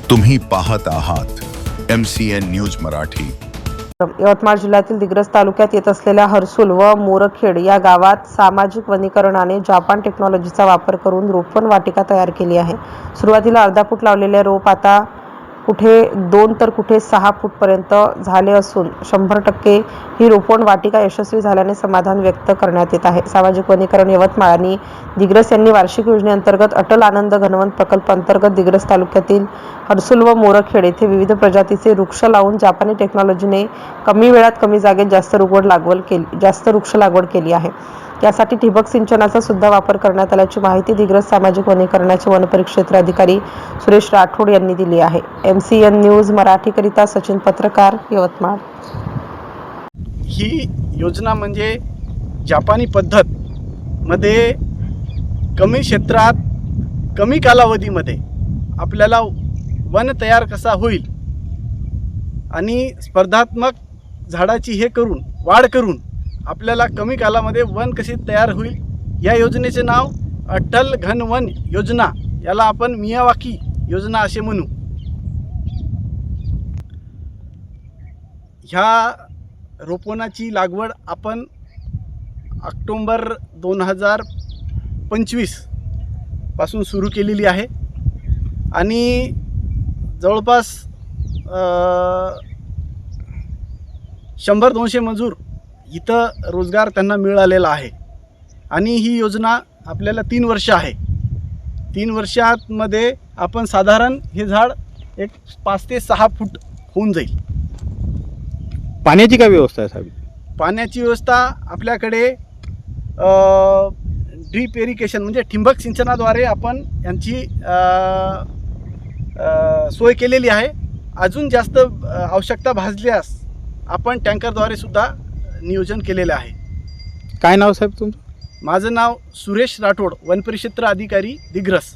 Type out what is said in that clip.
तुम्ही पाहत आहात MCN न्यूज मराठी। यवतमाळ जिल्ह्यातील दिग्रस तालुक्यात येत असलेल्या हर्सुल व मोरखेड या गावात सामाजिक वनीकरणाने जापान टेक्नॉलॉजीचा वापर करून रोपवन वाटिका तयार केली आहे। सुरुवातीला अर्धा फूट लावलेले रोप आता कुठे 2 तर कुठे 6 फूट पर्यंत झाले असून 100% ही रोपवन वाटिका यशस्वी झाल्याने समाधान व्यक्त करण्यात येत आहे। सामाजिक वनीकरण यवतमाळ आणि दिग्रस यांनी वार्षिक योजनेअंतर्गत अटल आनंद घनवन प्रकल्प अंतर्गत दिग्रस तालुक्यातील हर्सुल व मोरखेड येथे विविध प्रजातीचे वृक्ष लावून जापानी टेक्नॉलॉजीने कमी वेळात कमी जागेत जास्त वृक्ष लागवड केली आहे। यासाठी ठिबक सिंचनाचा सुद्धा वापर करण्यात आल्याची माहिती दिग्रस सामाजिक वनीकरणाचे वनपरिक्षेत्र अधिकारी सुरेश राठोड यांनी दिली आहे। MCN न्यूज मराठीकरिता सचिन पत्रकार, यवतमाळ। ही योजना म्हणजे जापानी पद्धत मध्ये कमी क्षेत्रात कमी कालावधीमध्ये आपल्याला वन तयार कसा होईल आणि स्पर्धात्मक झाडाची वाढ करून आपल्याला कमी कालामध्ये वन कशी तयार होईल या योजनेचे नाव अटल घनवन योजना, याला आपण मियावाकी योजना असे म्हणू। ह्या रोपवनाची लागवड आपण ऑक्टोबर 2025 पासून सुरू केलेली आहे आणि जवळपास 100-200 मजूर इथं रोजगार त्यांना मिळालेला आहे आणि ही योजना आपल्याला 3 वर्ष आहे। 3 वर्षांमध्ये आपण साधारण हे झाड एक 5 ते 6 फूट होऊन जाईल। पाण्याची काय व्यवस्था आहे साहेब? पाण्याची व्यवस्था आपल्याकडे ड्रीप इरिगेशन म्हणजे ठिबक सिंचनाद्वारे आपण यांची सोय केलेली आहे। अजून जास्त आवश्यकता भासल्यास आपण टँकरद्वारे सुद्धा नियोजन केलेले आहे। काय नाव साहेब तुमचं? माझं नाव सुरेश राठोड, वनपरिक्षेत्र अधिकारी दिग्रस।